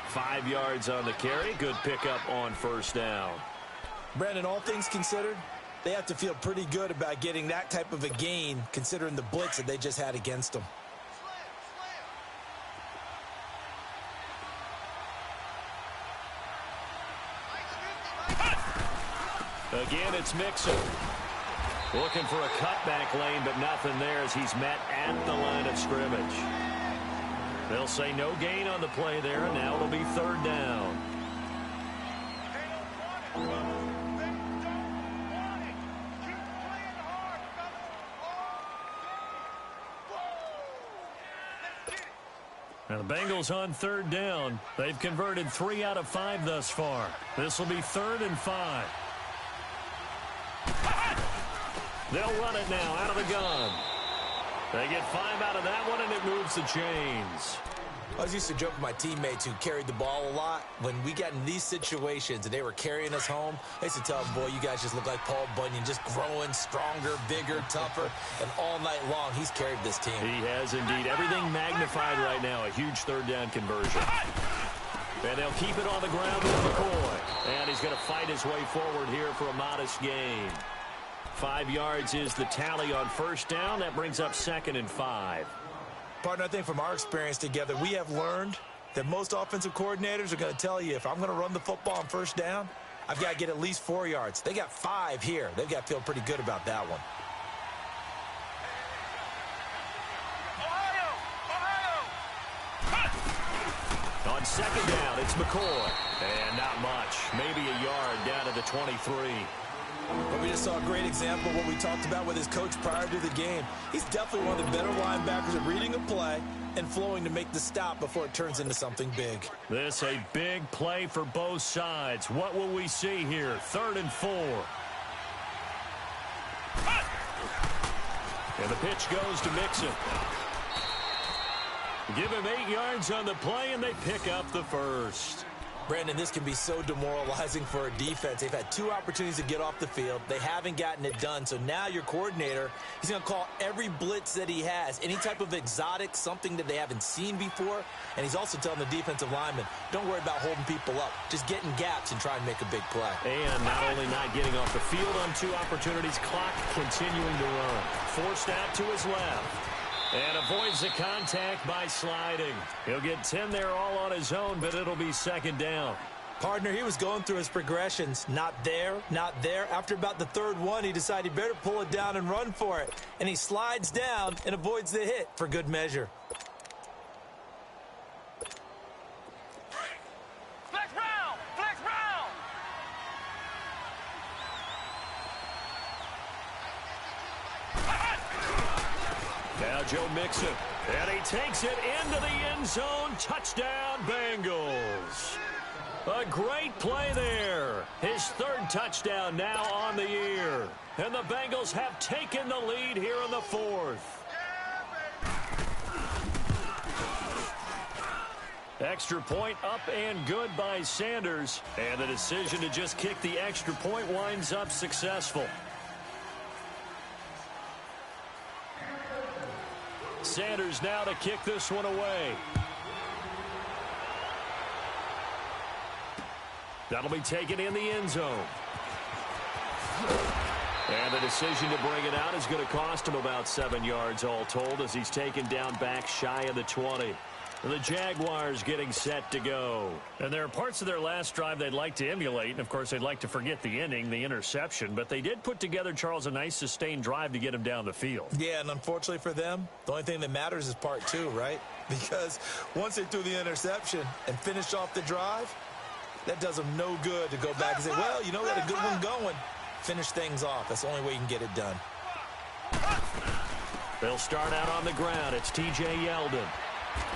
5 yards on the carry, good pickup on first down. Brandon, all things considered, they have to feel pretty good about getting that type of a gain, considering the blitz that they just had against them. Again, it's Mixon. Looking for a cutback lane, but nothing there as he's met at the line of scrimmage. They'll say no gain on the play there, and now it'll be third down. Now the Bengals on third down. They've converted 3 out of 5 thus far. This will be 3rd and 5. They'll run it now out of the gun. They get 5 out of that one, and it moves the chains. I was used to joke with my teammates who carried the ball a lot. When we got in these situations and they were carrying us home, I used to tell them, boy, you guys just look like Paul Bunyan, just growing stronger, bigger, tougher, and all night long he's carried this team. He has indeed. Everything magnified right now. A huge third down conversion. And they'll keep it on the ground with McCoy. And he's going to fight his way forward here for a modest gain. 5 yards is the tally on first down. That brings up 2nd and 5. Partner, I think from our experience together, we have learned that most offensive coordinators are going to tell you, if I'm going to run the football on first down, I've got to get at least 4 yards. They got 5 here. They've got to feel pretty good about that one. On second down, it's McCoy. And not much. Maybe a yard down to the 23. But we just saw a great example of what we talked about with his coach prior to the game. He's definitely one of the better linebackers at reading a play and flowing to make the stop before it turns into something big. This a big play for both sides. What will we see here? 3rd and 4. And the pitch goes to Mixon. Give him 8 yards on the play, and they pick up the first. Brandon, this can be so demoralizing for a defense. They've had 2 opportunities to get off the field. They haven't gotten it done. So now your coordinator, he's going to call every blitz that he has, any type of exotic, something that they haven't seen before. And he's also telling the defensive lineman, don't worry about holding people up. Just get in gaps and try and make a big play. And not only not getting off the field on 2 opportunities, clock continuing to run. Forced out to his left. And avoids the contact by sliding. He'll get 10 there all on his own, but it'll be 2nd down. Partner, he was going through his progressions. Not there, not there. After about the 3rd one, he decided he better pull it down and run for it. And he slides down and avoids the hit for good measure. Flex round! Flex round! Now Joe Mixon, and he takes it into the end zone. Touchdown, Bengals. A great play there. His 3rd touchdown now on the year. And the Bengals have taken the lead here in the 4th. Extra point up and good by Sanders. And the decision to just kick the extra point winds up successful. Sanders now to kick this one away. That'll be taken in the end zone. And the decision to bring it out is going to cost him about 7 yards all told as he's taken down back shy of the 20. The Jaguars getting set to go. And there are parts of their last drive they'd like to emulate. And, of course, they'd like to forget the inning, the interception. But they did put together, Charles, a nice sustained drive to get him down the field. Yeah, and unfortunately for them, the only thing that matters is part 2, right? Because once they threw the interception and finished off the drive, that does them no good to go back and say, well, you know, we had a good one going. Finish things off. That's the only way you can get it done. They'll start out on the ground. It's T.J. Yeldon.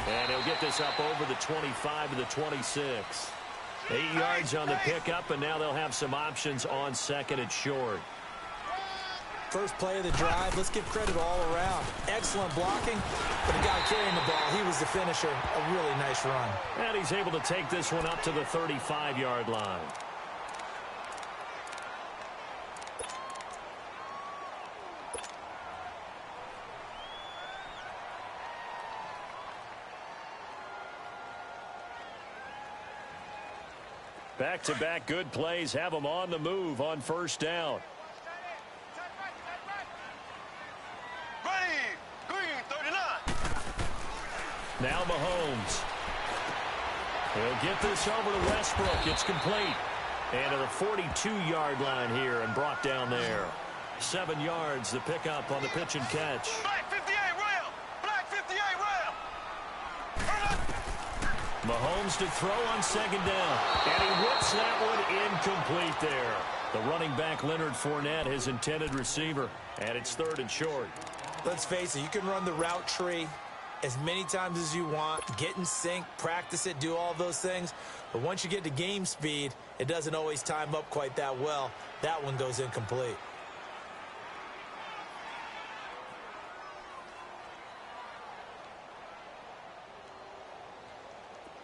And he'll get this up over the 25 to the 26. 8 yards on the pickup, and now they'll have some options on second and short. First play of the drive, let's give credit all around. Excellent blocking, but the guy carrying the ball, he was the finisher. A really nice run. And he's able to take this one up to the 35-yard line. Back-to-back good plays have them on the move on first down. Ready, green 39. Now Mahomes. He'll get this over to Westbrook. It's complete. And to the 42-yard line here and brought down there. 7 yards, the pickup on the pitch and catch. Black 58 rail. Black 58 rail. Mahomes to throw on second down. And he whips that one incomplete there. The running back, Leonard Fournette, his intended receiver. And it's third and short. Let's face it, you can run the route tree as many times as you want, get in sync, practice it, do all those things. But once you get to game speed, it doesn't always time up quite that well. That one goes incomplete.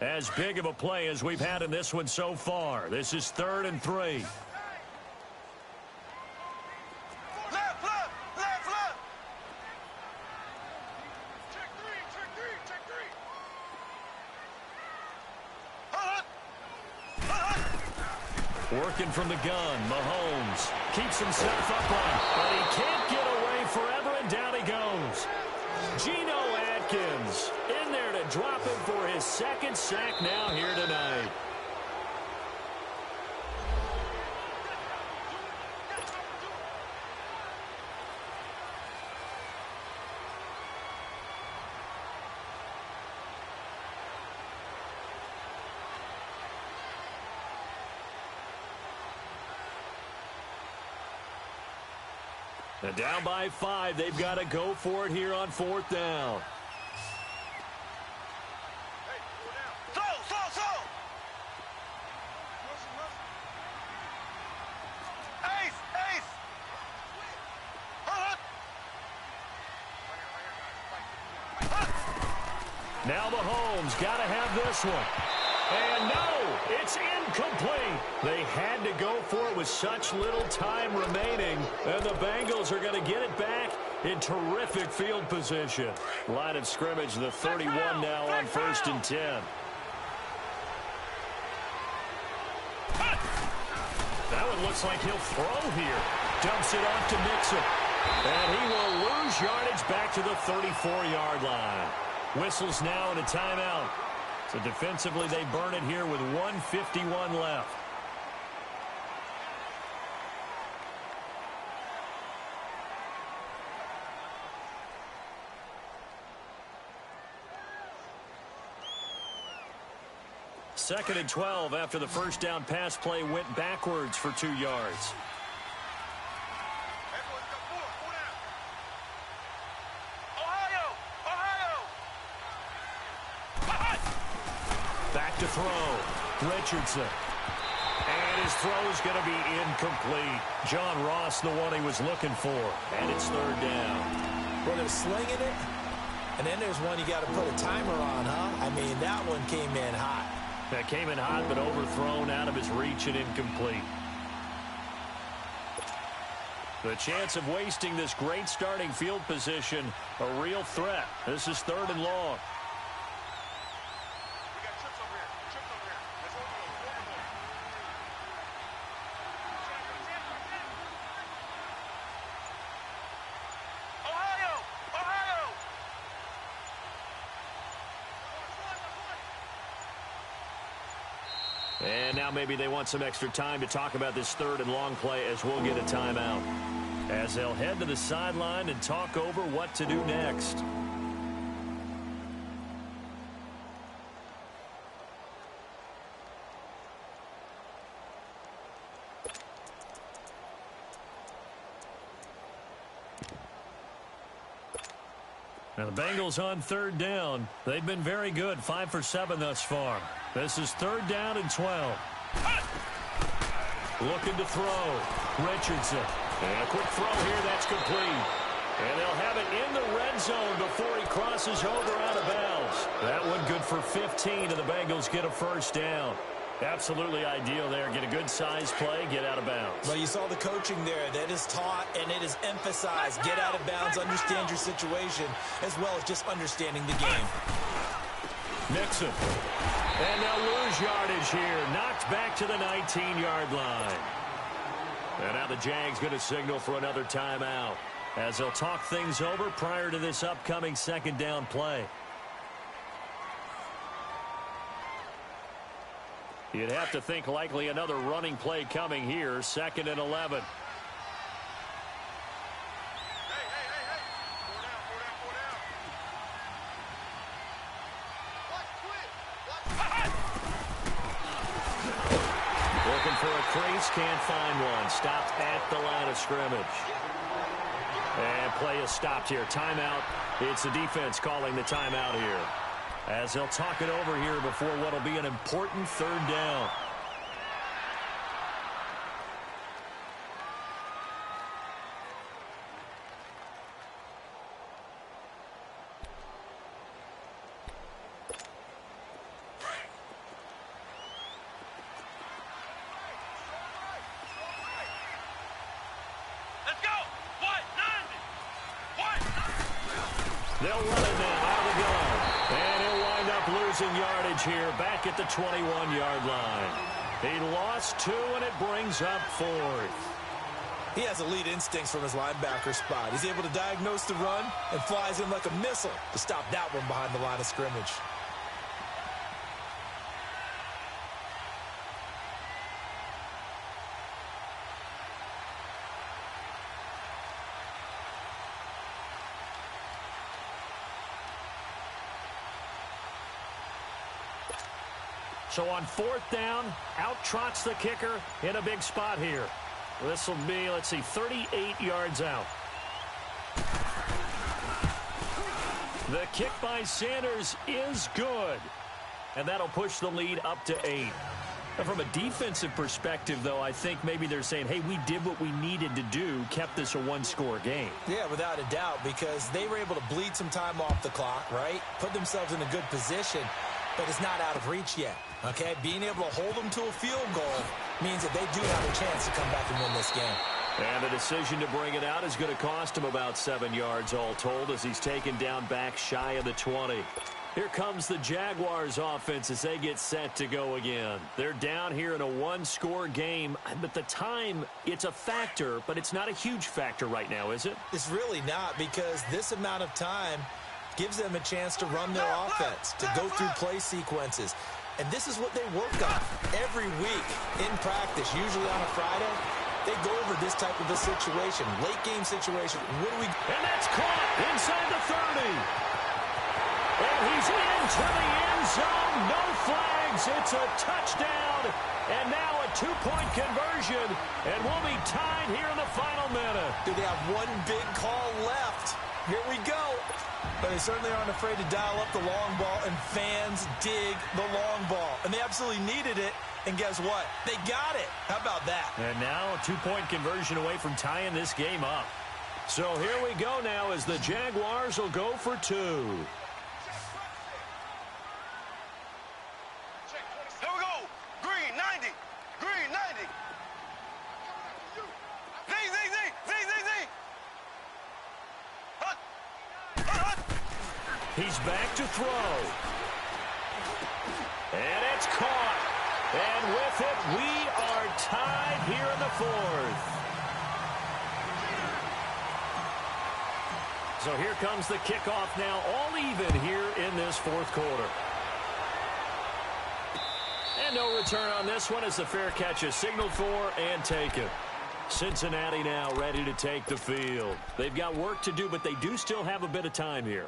As big of a play as we've had in this one so far. This is 3rd and 3. Left, left, left, left. Check three, check three. Working from the gun, Mahomes keeps himself upright, but he can't get away forever, and down he goes. Geno Atkins in there to drop him for his second sack now here tonight. And down by 5, they've got to go for it here on 4th down. Slow, slow, slow. Ace, ace. Now Mahomes got to have this one. And no, it's incomplete. They had to go for it with such little time remaining. And the Bengals are going to get it back in terrific field position. Line of scrimmage, the 31 now on 1st and 10. That one looks like he'll throw here. Dumps it off to Mixon. And he will lose yardage back to the 34-yard line. Whistles now and a timeout. So defensively, they burn it here with 1:51 left. Second and 12 after the first down pass play went backwards for 2 yards. Back to throw. Richardson. And his throw is going to be incomplete. John Ross, the one he was looking for. And it's 3rd down. Well, they're slinging it, and then there's one you got to put a timer on, huh? I mean, that one came in hot. That came in hot, but overthrown out of his reach and incomplete. The chance of wasting this great starting field position, a real threat. This is 3rd and long. And now maybe they want some extra time to talk about this 3rd and long play as we'll get a timeout. As they'll head to the sideline and talk over what to do next. Now the Bengals on 3rd down. They've been very good, 5 for 7 thus far. This is 3rd down and 12. Looking to throw. Richardson. And a quick throw here. That's complete. And they'll have it in the red zone before he crosses over out of bounds. That one good for 15, and the Bengals get a 1st down. Absolutely ideal there. Get a good size play, get out of bounds. Well, you saw the coaching there. That is taught and it is emphasized. Get out of bounds, understand your situation, as well as just understanding the game. Mixon. And they'll lose yardage here. Knocked back to the 19-yard line. And now the Jags going to signal for another timeout as they'll talk things over prior to this upcoming 2nd down play. You'd have to think likely another running play coming here. 2nd and 11. Looking for a crease, can't find one. Stopped at the line of scrimmage. And play is stopped here. Timeout. It's the defense calling the timeout here, as they'll talk it over here before what will be an important 3rd down. Let's go. What? 90. What? They'll run it now out of the gun. And he'll wind up losing yardage here back at the 21-yard line. He lost 2, and it brings up 4th. He has elite instincts from his linebacker spot. He's able to diagnose the run and flies in like a missile to stop that one behind the line of scrimmage. So on 4th down, out trots the kicker in a big spot here. This will be, let's see, 38 yards out. The kick by Sanders is good. And that'll push the lead up to 8. And from a defensive perspective, though, I think maybe they're saying, hey, we did what we needed to do, kept this a 1-score game. Yeah, without a doubt, because they were able to bleed some time off the clock, right? Put themselves in a good position, but it's not out of reach yet. Okay, being able to hold them to a field goal means that they do have a chance to come back and win this game. And the decision to bring it out is going to cost him about 7 yards all told, as he's taken down back shy of the 20. Here comes the Jaguars offense as they get set to go again. They're down here in a 1-score game. But the time, it's a factor, but it's not a huge factor right now, is it? It's really not, because this amount of time gives them a chance to run their offense, to go through play sequences. And this is what they work on every week in practice, usually on a Friday. They go over this type of a situation, late game situation. What do we... And that's caught inside the 30. And he's into the end zone. No flags. It's a touchdown. And now a 2-point conversion. And we'll be tied here in the final minute. Do they have one big call left? Here we go. But they certainly aren't afraid to dial up the long ball, and fans dig the long ball. And they absolutely needed it, and guess what? They got it. How about that? And now a 2-point conversion away from tying this game up. So here we go now as the Jaguars will go for 2. Here we go. Green 90. Green 90. Zing, zing, zing. Zing, zing, zing. Hut. Hut, hut. He's back to throw. And it's caught. And with it, we are tied here in the 4th. So here comes the kickoff now, all even here in this 4th quarter. And no return on this one as the fair catch is signaled for and taken. Cincinnati now ready to take the field. They've got work to do, but they do still have a bit of time here.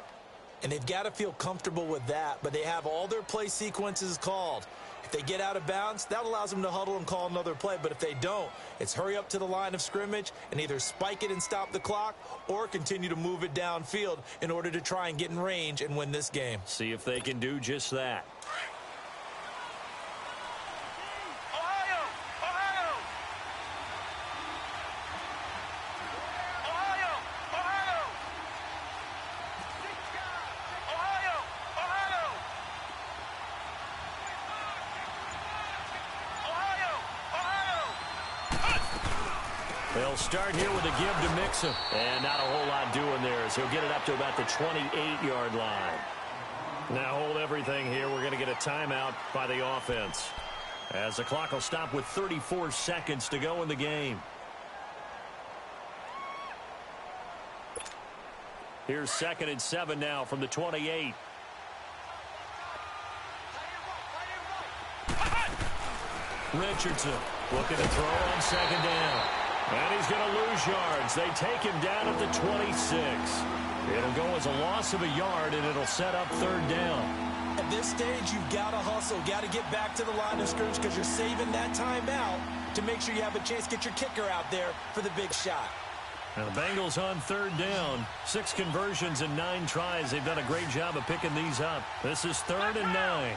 And they've got to feel comfortable with that, but they have all their play sequences called. If they get out of bounds, that allows them to huddle and call another play. But if they don't, it's hurry up to the line of scrimmage and either spike it and stop the clock or continue to move it downfield in order to try and get in range and win this game. See if they can do just that. They'll start here with a give to Mixon. And not a whole lot doing there as he'll get it up to about the 28-yard line. Now hold everything here. We're going to get a timeout by the offense, as the clock will stop with 34 seconds to go in the game. Here's 2nd and 7 now from the 28. Richardson looking to throw on 2nd down. And he's going to lose yards. They take him down at the 26. It'll go as a loss of a yard, and it'll set up 3rd down. At this stage, you've got to hustle, got to get back to the line of scrimmage because you're saving that timeout to make sure you have a chance to get your kicker out there for the big shot. Now the Bengals on 3rd down. 6 conversions and 9 tries. They've done a great job of picking these up. This is 3rd and 9.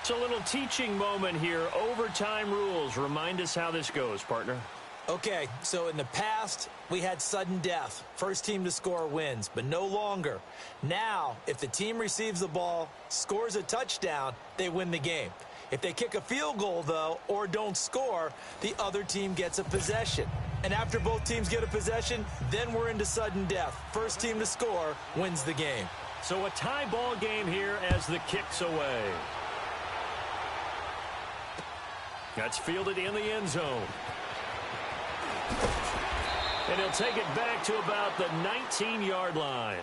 It's a little teaching moment here. Overtime rules. Remind us how this goes, partner. Okay, so in the past, we had sudden death. First team to score wins, but no longer. Now, if the team receives the ball, scores a touchdown, they win the game. If they kick a field goal, though, or don't score, the other team gets a possession. And after both teams get a possession, then we're into sudden death. First team to score wins the game. So a tie ball game here as the kick's away. That's fielded in the end zone. And he'll take it back to about the 19-yard line.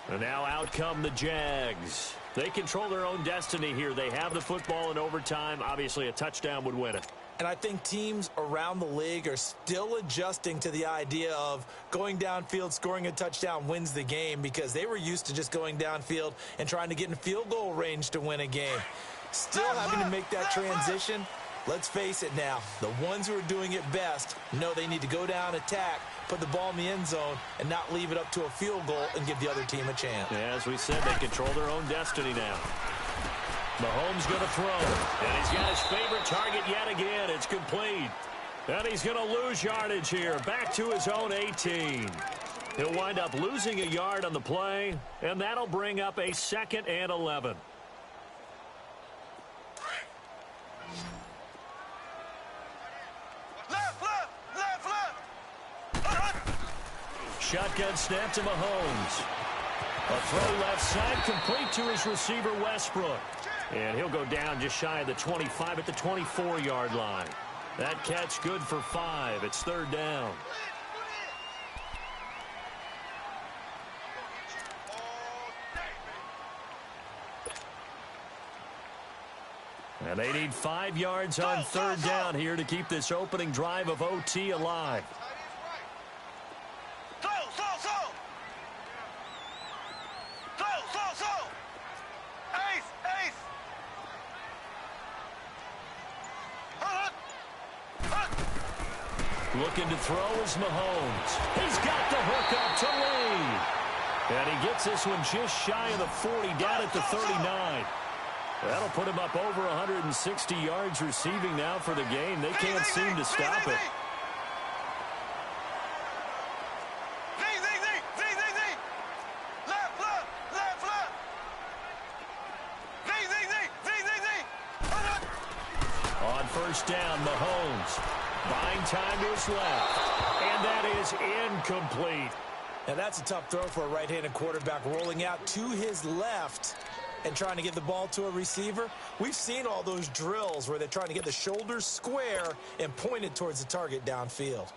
And now out come the Jags. They control their own destiny here. They have the football in overtime. Obviously, a touchdown would win it. And I think teams around the league are still adjusting to the idea of going downfield, scoring a touchdown wins the game, because they were used to just going downfield and trying to get in field goal range to win a game. Still having to make that transition. Let's face it now, the ones who are doing it best know they need to go down, attack, put the ball in the end zone, and not leave it up to a field goal and give the other team a chance. Yeah, as we said, they control their own destiny now. Mahomes going to throw, and he's got his favorite target yet again. It's complete. And he's going to lose yardage here, back to his own 18. He'll wind up losing a yard on the play, and that'll bring up a 2nd and 11. Shotgun snap to Mahomes. A throw left side, complete to his receiver, Westbrook. And he'll go down just shy of the 25 at the 24-yard line. That catch good for 5. It's 3rd down. And they need 5 yards on 3rd down here to keep this opening drive of OT alive. Looking to throw is Mahomes. He's got the hook up to lead. And he gets this one just shy of the 40, down at the 39. That'll put him up over 160 yards receiving now for the game. They can't seem to stop it. On 1st down, Mahomes. Buying time is left, and that is incomplete. Now that's a tough throw for a right-handed quarterback, rolling out to his left and trying to get the ball to a receiver. We've seen all those drills where they're trying to get the shoulders square and point it towards the target downfield.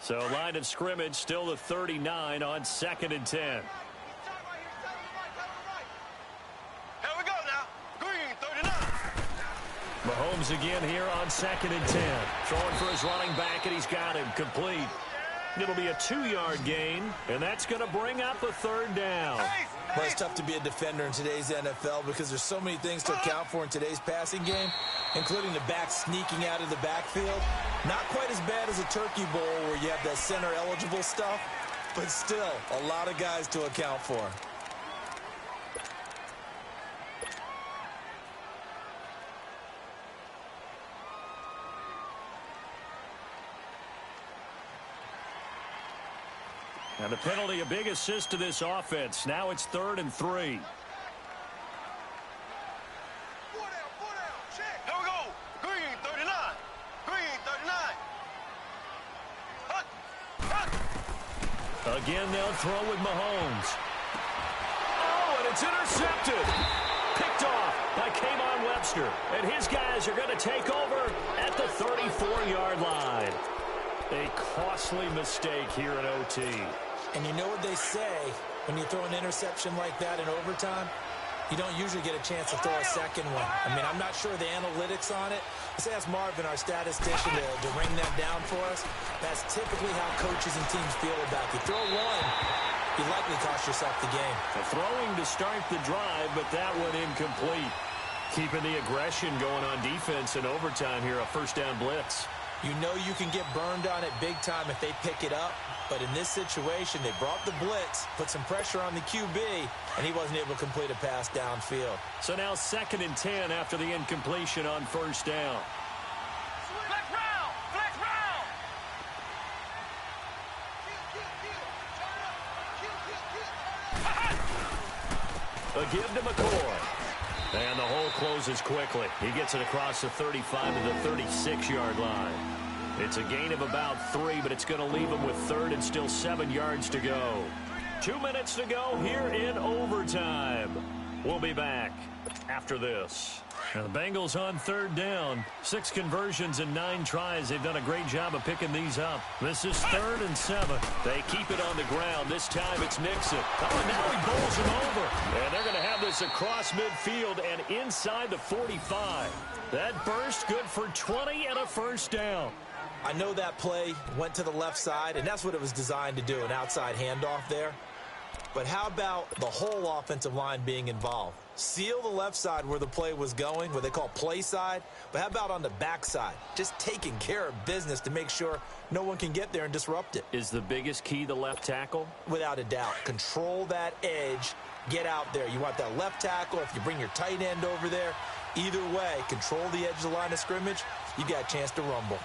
So line of scrimmage still the 39 on 2nd and 10. Here we go now. Green 39. Mahomes again here on 2nd and 10. Throwing for his running back, and he's got him complete. It'll be a 2-yard gain, and that's going to bring up a 3rd down. Well, it's tough to be a defender in today's NFL because there's so many things to account for in today's passing game, including the back sneaking out of the backfield. Not quite as bad as a turkey bowl where you have that center-eligible stuff, but still a lot of guys to account for. And the penalty, a big assist to this offense. Now it's 3rd and 3. Check. Here we go. Green 39. Green 39. Hut. Hut. Again, they'll throw with Mahomes. Oh, and it's intercepted. Picked off by K'Von Webster. And his guys are going to take over at the 34-yard line. A costly mistake here in OT. And you know what they say when you throw an interception like that in overtime? You don't usually get a chance to throw a second one. I mean, I'm not sure the analytics on it. Let's ask Marvin, our statistician, to ring them down for us. That's typically how coaches and teams feel about it. You throw one, you likely cost yourself the game. Throwing to start the drive, but that one incomplete. Keeping the aggression going on defense in overtime here, a first down blitz. You know you can get burned on it big time if they pick it up. But in this situation, they brought the blitz, put some pressure on the QB, and he wasn't able to complete a pass downfield. So now 2nd and 10 after the incompletion on first down. Flex round. Flex round. A give to McCoy. And the hole closes quickly. He gets it across the 35 to the 36-yard line. It's a gain of about 3, but it's going to leave him with 3rd and still 7 yards to go. 2 minutes to go here in overtime. We'll be back after this. Now the Bengals on 3rd down. 6 conversions and 9 tries. They've done a great job of picking these up. This is 3rd and 7. They keep it on the ground. This time it's Mixon. Oh, now he bowls him over. And they're going to have this across midfield and inside the 45. That burst good for 20 and a first down. I know that play went to the left side, and that's what it was designed to do, an outside handoff there. But how about the whole offensive line being involved? Seal the left side where the play was going, what they call play side. But how about on the back side? Just taking care of business to make sure no one can get there and disrupt it. Is the biggest key the left tackle? Without a doubt. Control that edge. Get out there. You want that left tackle. If you bring your tight end over there, either way, control the edge of the line of scrimmage. You got a chance to rumble.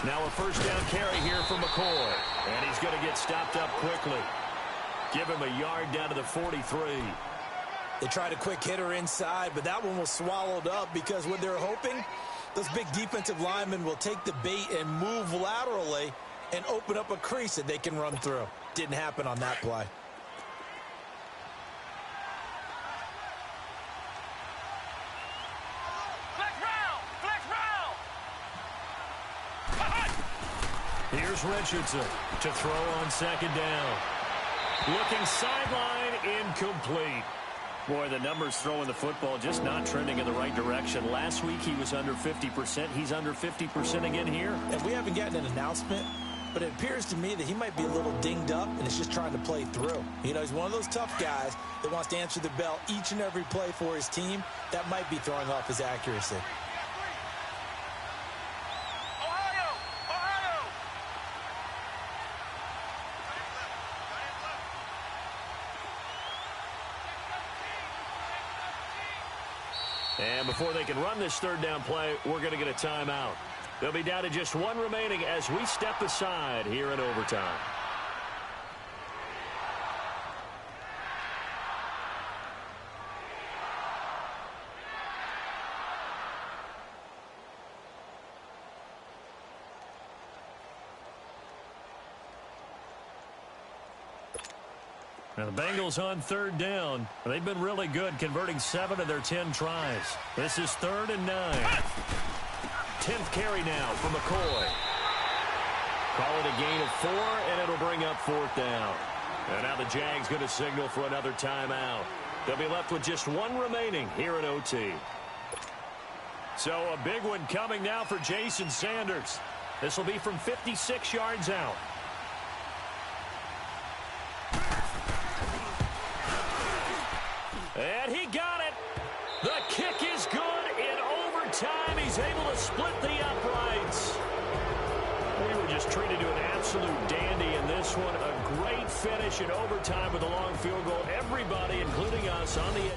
Now a first down carry here for McCoy. And he's going to get stopped up quickly. Give him a yard down to the 43. They tried a quick hitter inside, but that one was swallowed up because what they're hoping, those big defensive linemen will take the bait and move laterally and open up a crease that they can run through. Didn't happen on that play. Here's Richardson to throw on 2nd down. Looking sideline, incomplete. Boy, the numbers throwing the football just not trending in the right direction. Last week he was under 50%. He's under 50% again here. And we haven't gotten an announcement, but it appears to me that he might be a little dinged up and is just trying to play through. You know, he's one of those tough guys that wants to answer the bell each and every play for his team. That might be throwing off his accuracy. And before they can run this 3rd down play, we're going to get a timeout. They'll be down to just 1 remaining as we step aside here in overtime. Now the Bengals on 3rd down. They've been really good, converting 7 of their 10 tries. This is 3rd and 9. 10th carry now for McCoy. Call it a gain of 4, and it'll bring up 4th down. And now the Jags going to signal for another timeout. They'll be left with just 1 remaining here in OT. So a big one coming now for Jason Sanders. This will be from 56 yards out. And he got it. The kick is good in overtime. He's able to split the uprights. We were just treated to an absolute dandy in this one. A great finish in overtime with a long field goal. Everybody, including us, on the